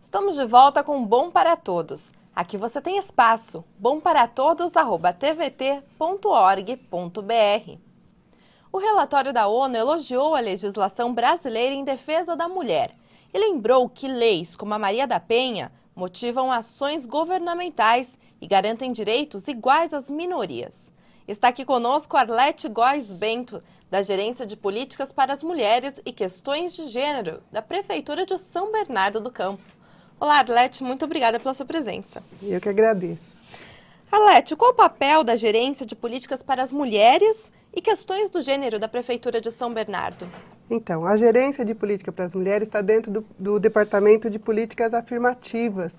Estamos de volta com Bom para Todos. Aqui você tem espaço, bomparatodos@tvt.org.br. O relatório da ONU elogiou a legislação brasileira em defesa da mulher e lembrou que leis como a Maria da Penha motivam ações governamentais e garantem direitos iguais às minorias. Está aqui conosco Arlete Góes Bento, da Gerência de Políticas para as Mulheres e Questões de Gênero, da Prefeitura de São Bernardo do Campo. Olá, Arlete, muito obrigada pela sua presença. Eu que agradeço. Arlete, qual o papel da Gerência de Políticas para as Mulheres e Questões do Gênero da Prefeitura de São Bernardo? Então, a Gerência de Política para as Mulheres está dentro do Departamento de Políticas Afirmativas,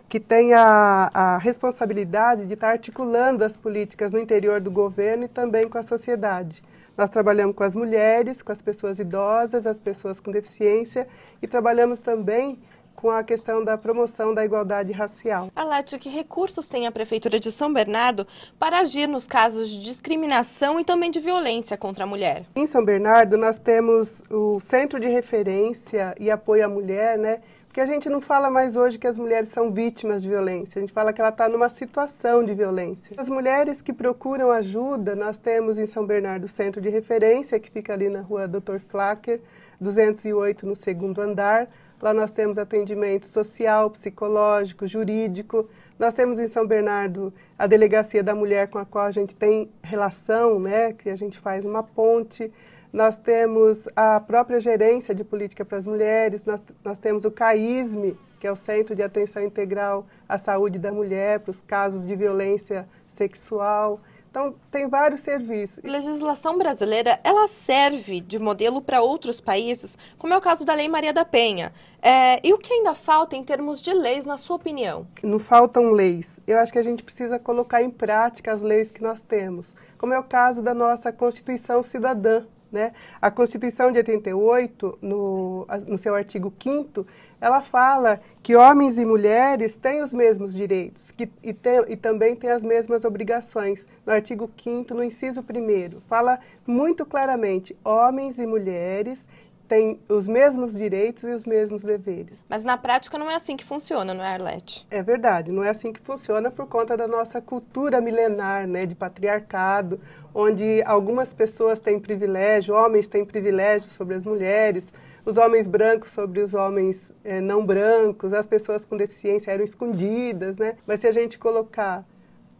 que tem a responsabilidade de estar articulando as políticas no interior do governo e também com a sociedade. Nós trabalhamos com as mulheres, com as pessoas idosas, as pessoas com deficiência e trabalhamos também com a questão da promoção da igualdade racial. Arlete, que recursos tem a Prefeitura de São Bernardo para agir nos casos de discriminação e também de violência contra a mulher? Em São Bernardo, nós temos o Centro de Referência e Apoio à Mulher, né? Porque a gente não fala mais hoje que as mulheres são vítimas de violência, a gente fala que ela está numa situação de violência. As mulheres que procuram ajuda, nós temos em São Bernardo o Centro de Referência, que fica ali na rua Dr. Flacker, 208, no segundo andar. Lá nós temos atendimento social, psicológico, jurídico. Nós temos em São Bernardo a Delegacia da Mulher, com a qual a gente tem relação, né, que a gente faz uma ponte. Nós temos a própria Gerência de Política para as Mulheres, nós temos o CAISME, que é o Centro de Atenção Integral à Saúde da Mulher, para os casos de violência sexual. Então, tem vários serviços. A legislação brasileira, ela serve de modelo para outros países, como é o caso da Lei Maria da Penha. E o que ainda falta em termos de leis, na sua opinião? Não faltam leis. Eu acho que a gente precisa colocar em prática as leis que nós temos, como é o caso da nossa Constituição Cidadã, né? A Constituição de 88, no seu artigo 5º, ela fala que homens e mulheres têm os mesmos direitos e também têm as mesmas obrigações. No artigo 5º, no inciso 1º, fala muito claramente, homens e mulheres têm os mesmos direitos e os mesmos deveres. Mas na prática não é assim que funciona, não é, Arlete? É verdade, não é assim que funciona por conta da nossa cultura milenar, né, de patriarcado, onde algumas pessoas têm privilégio, homens têm privilégio sobre as mulheres, os homens brancos sobre os homens não brancos, as pessoas com deficiência eram escondidas, né? Mas se a gente colocar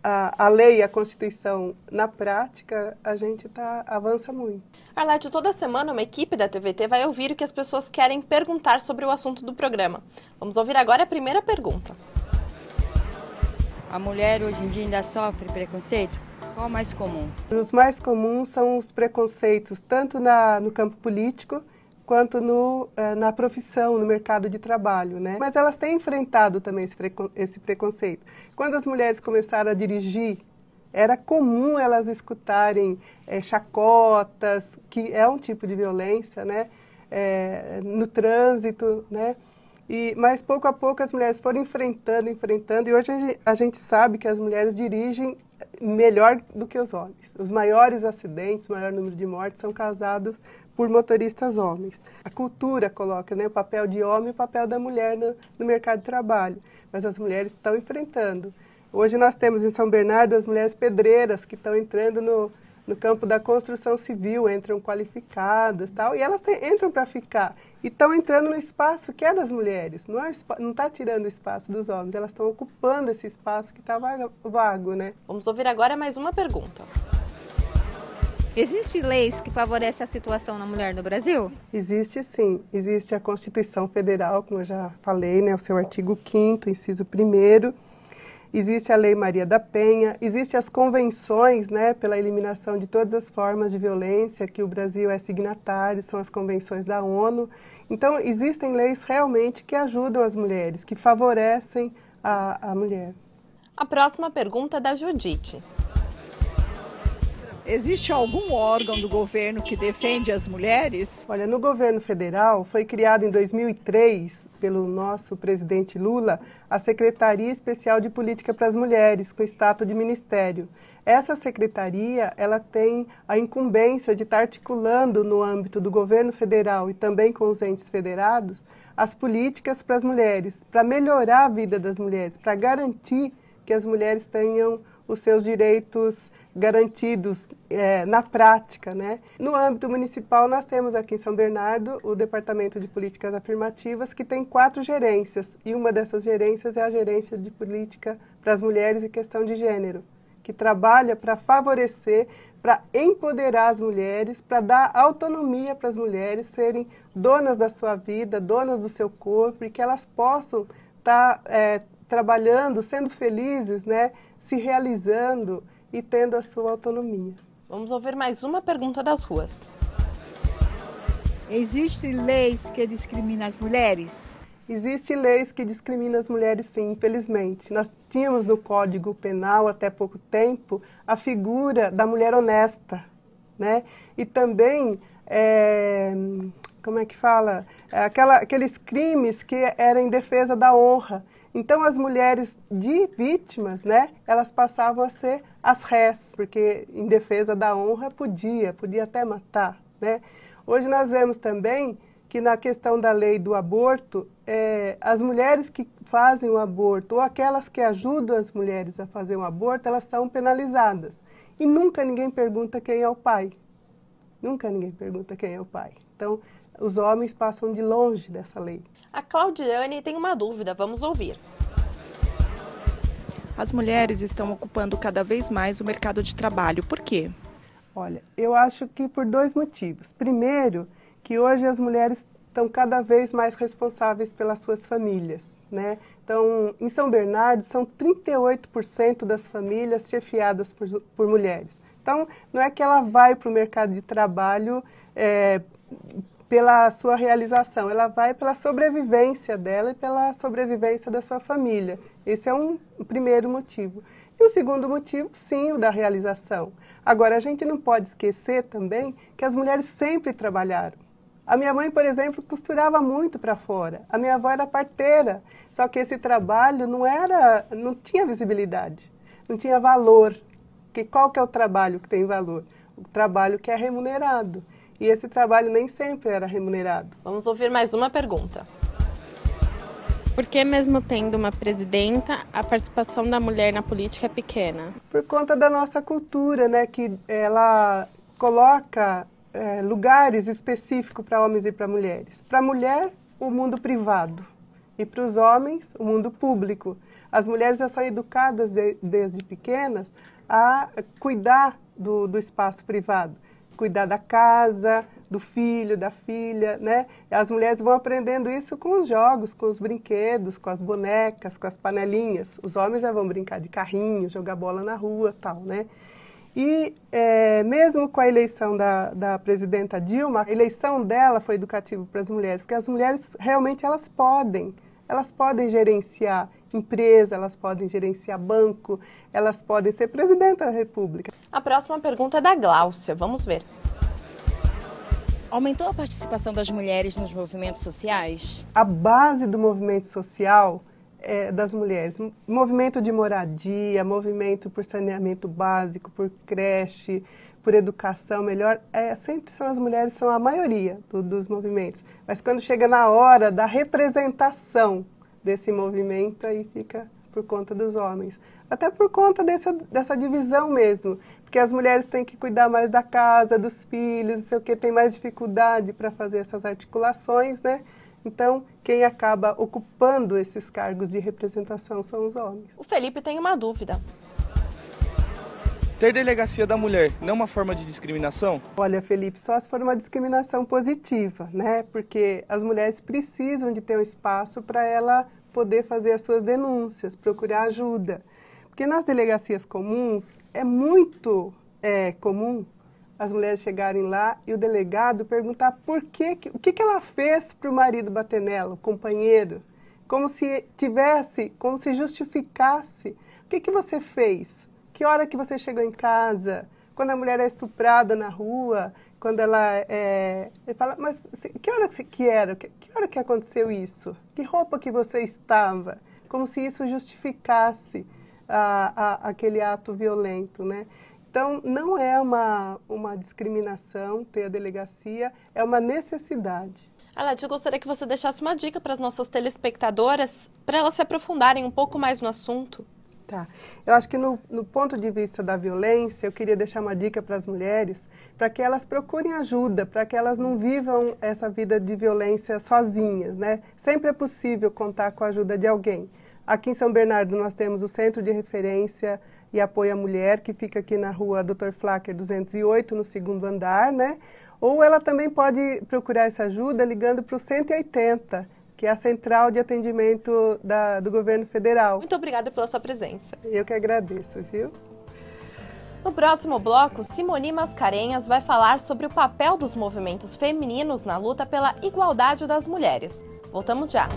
a lei e a Constituição na prática, a gente avança muito. Arlete, toda semana uma equipe da TVT vai ouvir o que as pessoas querem perguntar sobre o assunto do programa. Vamos ouvir agora a primeira pergunta. A mulher hoje em dia ainda sofre preconceito? Qual é o mais comum? Os mais comuns são os preconceitos, tanto no campo político, quanto na profissão, no mercado de trabalho, né? Mas elas têm enfrentado também esse preconceito. Quando as mulheres começaram a dirigir, era comum elas escutarem chacotas, que é um tipo de violência, né? No trânsito, né? Mas pouco a pouco as mulheres foram enfrentando, e hoje a gente sabe que as mulheres dirigem melhor do que os homens. Os maiores acidentes, o maior número de mortes são causados por motoristas homens. A cultura coloca, né, o papel de homem e o papel da mulher no mercado de trabalho, mas as mulheres estão enfrentando. Hoje nós temos em São Bernardo as mulheres pedreiras que estão entrando no campo da construção civil, entram qualificadas e elas entram para ficar. E estão entrando no espaço que é das mulheres, não está tirando o espaço dos homens, elas estão ocupando esse espaço que está vago, né? Vamos ouvir agora mais uma pergunta. Existem leis que favorecem a situação da mulher no Brasil? Existe sim, existe a Constituição Federal, como eu já falei, né, o seu artigo 5º, inciso 1º, existe a Lei Maria da Penha, existem as convenções, né, pela eliminação de todas as formas de violência, que o Brasil é signatário, são as convenções da ONU. Então, existem leis realmente que ajudam as mulheres, que favorecem a mulher. A próxima pergunta é da Judite. Existe algum órgão do governo que defende as mulheres? Olha, no governo federal foi criado em 2003 pelo nosso presidente Lula a Secretaria Especial de Política para as Mulheres, com status de ministério. Essa secretaria, ela tem a incumbência de estar articulando no âmbito do governo federal e também com os entes federados as políticas para as mulheres, para melhorar a vida das mulheres, para garantir que as mulheres tenham os seus direitos garantidos na prática, né? No âmbito municipal, nós temos aqui em São Bernardo o Departamento de Políticas Afirmativas, que tem 4 gerências, e uma dessas gerências é a Gerência de Política para as Mulheres e Questão de Gênero, que trabalha para favorecer, para empoderar as mulheres, para dar autonomia para as mulheres serem donas da sua vida, donas do seu corpo, e que elas possam estar trabalhando, sendo felizes, né? Se realizando e tendo a sua autonomia. Vamos ouvir mais uma pergunta das ruas. Existem leis que discriminam as mulheres? Existem leis que discriminam as mulheres, sim, infelizmente. Nós tínhamos no Código Penal, até pouco tempo, a figura da mulher honesta, né? E também, como é que fala? Aqueles crimes que eram em defesa da honra. Então, as mulheres de vítimas, né, elas passavam a ser as rés, porque em defesa da honra podia até matar, né? Hoje nós vemos também que na questão da lei do aborto, as mulheres que fazem o aborto ou aquelas que ajudam as mulheres a fazer um aborto, elas são penalizadas. E nunca ninguém pergunta quem é o pai. Nunca ninguém pergunta quem é o pai. Então, os homens passam de longe dessa lei. A Claudiane tem uma dúvida, vamos ouvir. As mulheres estão ocupando cada vez mais o mercado de trabalho. Por quê? Olha, eu acho que por 2 motivos. Primeiro, que hoje as mulheres estão cada vez mais responsáveis pelas suas famílias, né? Então, em São Bernardo, são 38% das famílias chefiadas por mulheres. Então, não é que ela vai para o mercado de trabalho pela sua realização, ela vai pela sobrevivência dela e pela sobrevivência da sua família. Esse é um primeiro motivo. E o segundo motivo, sim, o da realização. Agora, a gente não pode esquecer também que as mulheres sempre trabalharam. A minha mãe, por exemplo, costurava muito para fora. A minha avó era parteira. Só que esse trabalho não tinha visibilidade, não tinha valor. Qual que é o trabalho que tem valor? O trabalho que é remunerado. E esse trabalho nem sempre era remunerado. Vamos ouvir mais uma pergunta. Por que mesmo tendo uma presidenta, a participação da mulher na política é pequena? Por conta da nossa cultura, né, que ela coloca lugares específicos para homens e para mulheres. Para a mulher, o mundo privado. E para os homens, o mundo público. As mulheres já são educadas desde pequenas a cuidar do espaço privado. Cuidar da casa, do filho, da filha, né? As mulheres vão aprendendo isso com os jogos, com os brinquedos, com as bonecas, com as panelinhas. Os homens já vão brincar de carrinho, jogar bola na rua, tal, né? E mesmo com a eleição da presidenta Dilma, a eleição dela foi educativa para as mulheres, porque as mulheres realmente elas podem gerenciar empresa, elas podem gerenciar banco, elas podem ser presidenta da República. A próxima pergunta é da Gláucia, vamos ver. Aumentou a participação das mulheres nos movimentos sociais? A base do movimento social é das mulheres. Movimento de moradia, movimento por saneamento básico, por creche, por educação melhor, sempre são as mulheres, são a maioria dos movimentos. Mas quando chega na hora da representação desse movimento, aí fica por conta dos homens. Até por conta dessa divisão mesmo, porque as mulheres têm que cuidar mais da casa, dos filhos, não sei o que, tem mais dificuldade para fazer essas articulações, né? Então, quem acaba ocupando esses cargos de representação são os homens. O Felipe tem uma dúvida. Ter delegacia da mulher não é uma forma de discriminação? Olha, Felipe, só se for uma discriminação positiva, né? Porque as mulheres precisam de ter um espaço para ela poder fazer as suas denúncias, procurar ajuda. Porque nas delegacias comuns é muito comum as mulheres chegarem lá e o delegado perguntar o que ela fez para o marido bater nela, o companheiro, como se justificasse. O que você fez? Que hora que você chegou em casa? Quando a mulher é estuprada na rua, quando ela fala, mas que hora que era? Que hora que aconteceu isso? Que roupa que você estava? Como se isso justificasse aquele ato violento, né? Então, não é uma discriminação ter a delegacia, é uma necessidade. Alete, eu gostaria que você deixasse uma dica para as nossas telespectadoras, para elas se aprofundarem um pouco mais no assunto. Tá. Eu acho que no ponto de vista da violência, eu queria deixar uma dica para as mulheres, para que elas procurem ajuda, para que elas não vivam essa vida de violência sozinhas, né? Sempre é possível contar com a ajuda de alguém. Aqui em São Bernardo nós temos o Centro de Referência e Apoio à Mulher, que fica aqui na rua Dr. Flacker 208, no 2º andar, né? Ou ela também pode procurar essa ajuda ligando para o 180, que é a Central de Atendimento do Governo Federal. Muito obrigada pela sua presença. Eu que agradeço, viu? No próximo bloco, Simoni Mascarenhas vai falar sobre o papel dos movimentos femininos na luta pela igualdade das mulheres. Voltamos já!